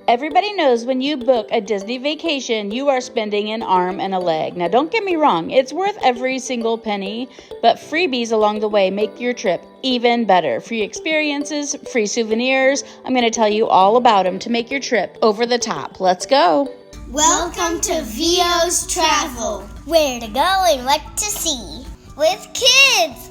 Everybody knows when you book a Disney vacation, you are spending an arm and a leg. Now, don't get me wrong, it's worth every single penny, but freebies along the way make your trip even better. Free experiences, free souvenirs. I'm going to tell you all about them to make your trip over the top. Let's go. Welcome to VO's Travel. Where to go and what to see. With kids.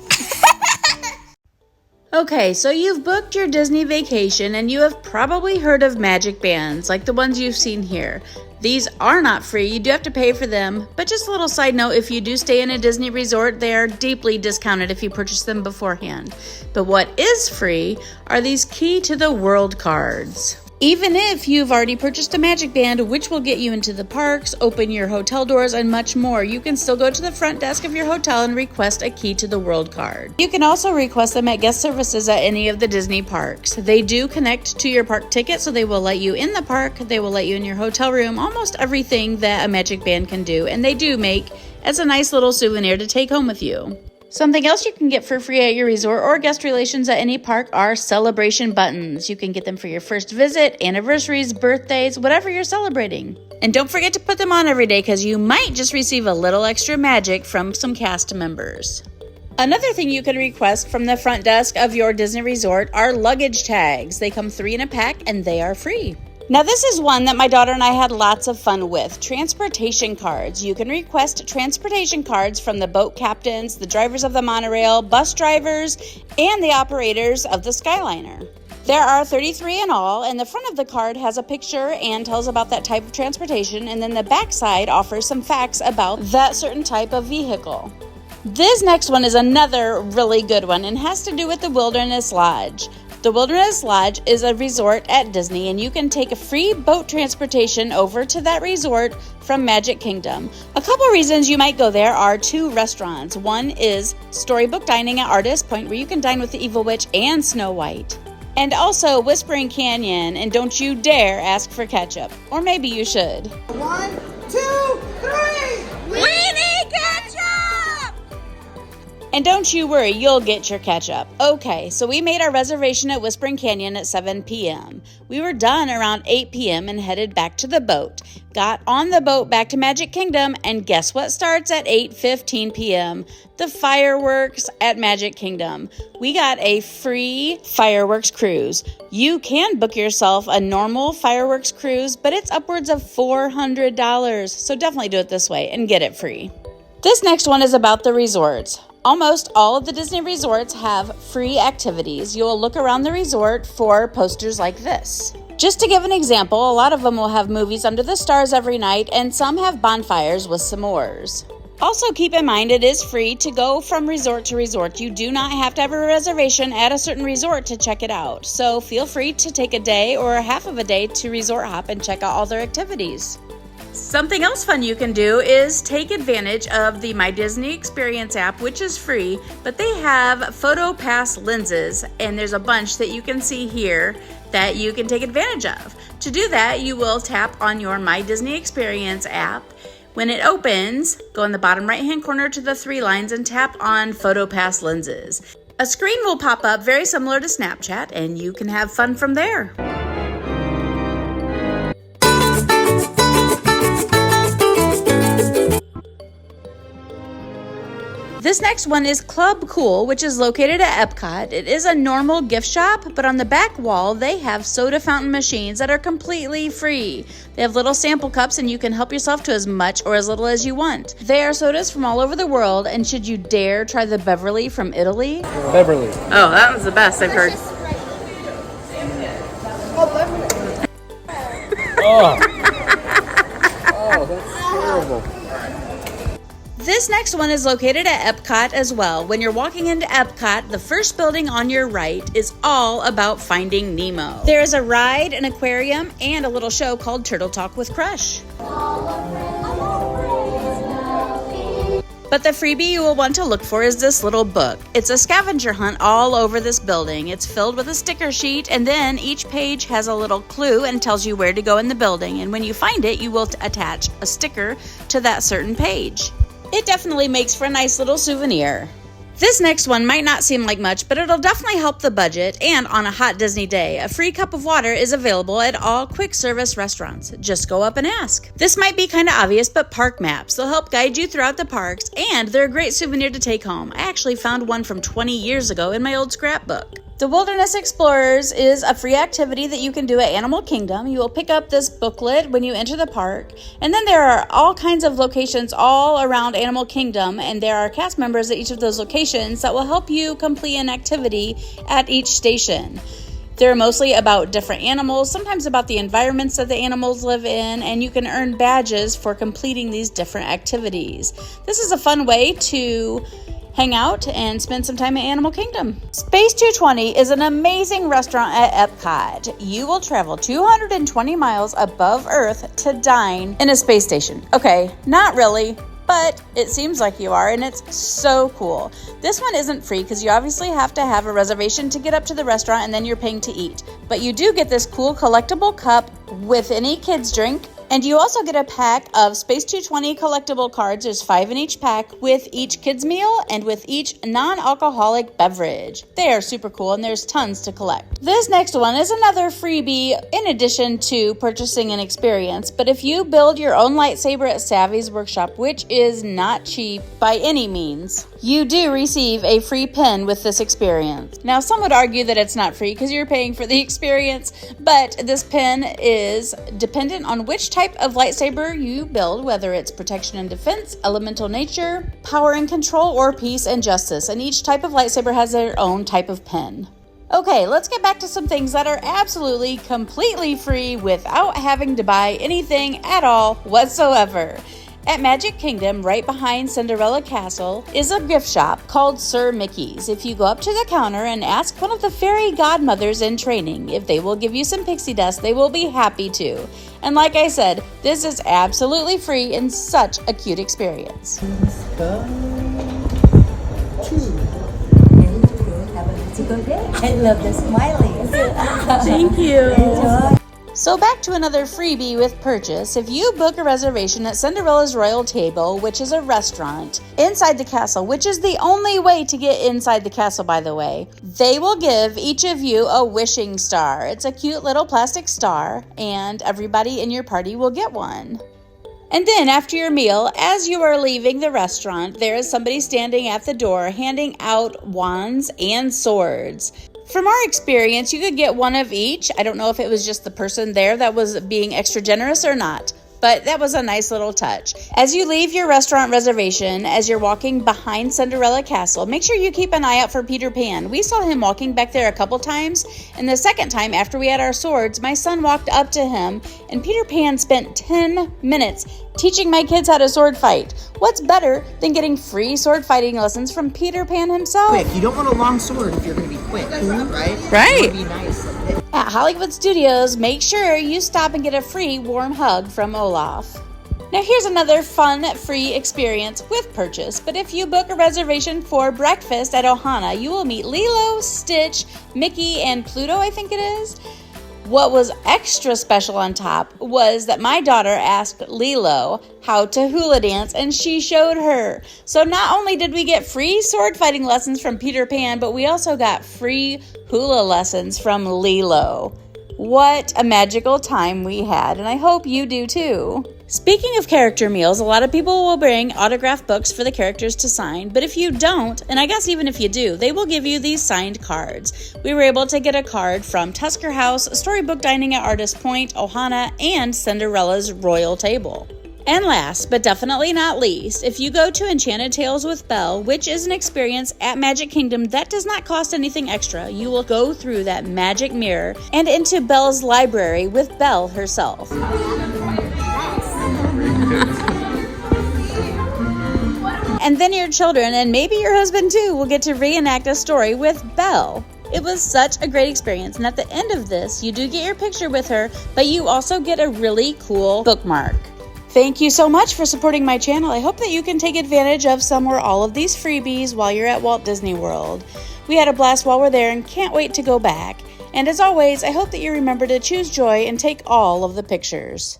Okay, so you've booked your Disney vacation and you have probably heard of magic bands like the ones you've seen here. These are not free, you do have to pay for them, but just a little side note, if you do stay in a Disney resort, they are deeply discounted if you purchase them beforehand. But what is free are these Key to the World cards. Even if you've already purchased a magic band, which will get you into the parks, open your hotel doors, and much more, you can still go to the front desk of your hotel and request a Key to the World card. You can also request them at guest services at any of the Disney parks. They do connect to your park ticket, so they will let you in the park, they will let you in your hotel room, almost everything that a magic band can do, and they do make as a nice little souvenir to take home with you. Something else you can get for free at your resort or guest relations at any park are celebration buttons. You can get them for your first visit, anniversaries, birthdays, whatever you're celebrating. And don't forget to put them on every day because you might just receive a little extra magic from some cast members. Another thing you can request from the front desk of your Disney resort are luggage tags. They come 3 in a pack and they are free. Now this is one that my daughter and I had lots of fun with, transportation cards. You can request transportation cards from the boat captains, the drivers of the monorail, bus drivers, and the operators of the Skyliner. There are 33 in all, and the front of the card has a picture and tells about that type of transportation, and then the back side offers some facts about that certain type of vehicle. This next one is another really good one and has to do with the Wilderness Lodge. The Wilderness Lodge is a resort at Disney, and you can take a free boat transportation over to that resort from Magic Kingdom. A couple reasons you might go there are 2 restaurants. One is Storybook Dining at Artist Point, where you can dine with the Evil Witch and Snow White. And also Whispering Canyon, and don't you dare ask for ketchup. Or maybe you should. 1, 2, 3! We need ketchup! And don't you worry, you'll get your ketchup. Okay, so we made our reservation at Whispering Canyon at 7 p.m. We were done around 8 p.m. and headed back to the boat. Got on the boat back to Magic Kingdom, and guess what starts at 8:15 p.m.? The fireworks at Magic Kingdom. We got a free fireworks cruise. You can book yourself a normal fireworks cruise, but it's upwards of $400. So definitely do it this way and get it free. This next one is about the resorts. Almost all of the Disney resorts have free activities. You'll look around the resort for posters like this. Just to give an example, a lot of them will have movies under the stars every night, and some have bonfires with s'mores. Also keep in mind it is free to go from resort to resort. You do not have to have a reservation at a certain resort to check it out. So feel free to take a day or half of a day to resort hop and check out all their activities. Something else fun you can do is take advantage of the My Disney Experience app, which is free, but they have Photo Pass lenses, and there's a bunch that you can see here that you can take advantage of. To do that, you will tap on your My Disney Experience app. When it opens, go in the bottom right-hand corner to the 3 lines and tap on Photo Pass lenses. A screen will pop up very similar to Snapchat, and you can have fun from there. This next one is Club Cool, which is located at EPCOT. It is a normal gift shop, but on the back wall, they have soda fountain machines that are completely free. They have little sample cups, and you can help yourself to as much or as little as you want. They are sodas from all over the world, and should you dare try the Beverly from Italy? Beverly. Oh, that was the best I've heard. Oh, that's terrible. This next one is located at EPCOT as well. When you're walking into EPCOT, the first building on your right is all about Finding Nemo. There is a ride, an aquarium, and a little show called Turtle Talk with Crush. But the freebie you will want to look for is this little book. It's a scavenger hunt all over this building. It's filled with a sticker sheet, and then each page has a little clue and tells you where to go in the building. And when you find it, you will attach a sticker to that certain page. It definitely makes for a nice little souvenir. This next one might not seem like much, but it'll definitely help the budget, and on a hot Disney day, a free cup of water is available at all quick service restaurants. Just go up and ask. This might be kind of obvious, but park maps. They'll help guide you throughout the parks, and they're a great souvenir to take home. I actually found one from 20 years ago in my old scrapbook. The Wilderness Explorers is a free activity that you can do at Animal Kingdom. You will pick up this booklet when you enter the park, and then there are all kinds of locations all around Animal Kingdom, and there are cast members at each of those locations that will help you complete an activity at each station. They're mostly about different animals, sometimes about the environments that the animals live in, and you can earn badges for completing these different activities. This is a fun way to hang out and spend some time at Animal Kingdom. Space 220 is an amazing restaurant at EPCOT. You will travel 220 miles above Earth to dine in a space station. Okay, not really, but it seems like you are, and it's so cool. This one isn't free because you obviously have to have a reservation to get up to the restaurant, and then you're paying to eat. But you do get this cool collectible cup with any kids drink. And you also get a pack of Space 220 collectible cards. There's 5 in each pack with each kids meal and with each non-alcoholic beverage. They are super cool, and there's tons to collect. This next one is another freebie in addition to purchasing an experience. But if you build your own lightsaber at Savvy's Workshop, which is not cheap by any means, you do receive a free pin with this experience. Now, some would argue that it's not free because you're paying for the experience, but this pin is dependent on which type of lightsaber you build, whether it's protection and defense, elemental nature, power and control, or peace and justice. And each type of lightsaber has their own type of pin. Okay, let's get back to some things that are absolutely, completely free without having to buy anything at all whatsoever. At Magic Kingdom, right behind Cinderella Castle, is a gift shop called Sir Mickey's. If you go up to the counter and ask one of the fairy godmothers in training if they will give you some pixie dust, they will be happy to. And like I said, this is absolutely free and such a cute experience. Have a good day. I love the smiling. Thank you. Enjoy. So back to another freebie with purchase. If you book a reservation at Cinderella's Royal Table, which is a restaurant inside the castle, which is the only way to get inside the castle, by the way, they will give each of you a wishing star. It's a cute little plastic star, and everybody in your party will get one. And then after your meal, as you are leaving the restaurant, there is somebody standing at the door handing out wands and swords. From our experience, you could get one of each. I don't know if it was just the person there that was being extra generous or not, but that was a nice little touch. As you leave your restaurant reservation, as you're walking behind Cinderella Castle, make sure you keep an eye out for Peter Pan. We saw him walking back there a couple times, and the second time after we had our swords, my son walked up to him, and Peter Pan spent 10 minutes teaching my kids how to sword fight. What's better than getting free sword fighting lessons from Peter Pan himself? Quick, you don't want a long sword if you're going to be quick, right? Right. You want to be nice. At Hollywood Studios, make sure you stop and get a free warm hug from Olaf. Now here's another fun free experience with purchase, but if you book a reservation for breakfast at Ohana, you will meet Lilo, Stitch, Mickey, and Pluto, I think it is. What was extra special on top was that my daughter asked Lilo how to hula dance, and she showed her. So not only did we get free sword fighting lessons from Peter Pan, but we also got free hula lessons from Lilo. What a magical time we had, and I hope you do too. Speaking of character meals, a lot of people will bring autographed books for the characters to sign, but if you don't, and I guess even if you do, they will give you these signed cards. We were able to get a card from Tusker House, Storybook Dining at Artist Point, Ohana, and Cinderella's Royal Table. And last, but definitely not least, if you go to Enchanted Tales with Belle, which is an experience at Magic Kingdom that does not cost anything extra, you will go through that magic mirror and into Belle's library with Belle herself. And then your children, and maybe your husband too, will get to reenact a story with Belle. It was such a great experience, and at the end of this, you do get your picture with her, but you also get a really cool bookmark. Thank you so much for supporting my channel. I hope that you can take advantage of some or all of these freebies while you're at Walt Disney World. We had a blast while we're there and can't wait to go back. And as always, I hope that you remember to choose joy and take all of the pictures.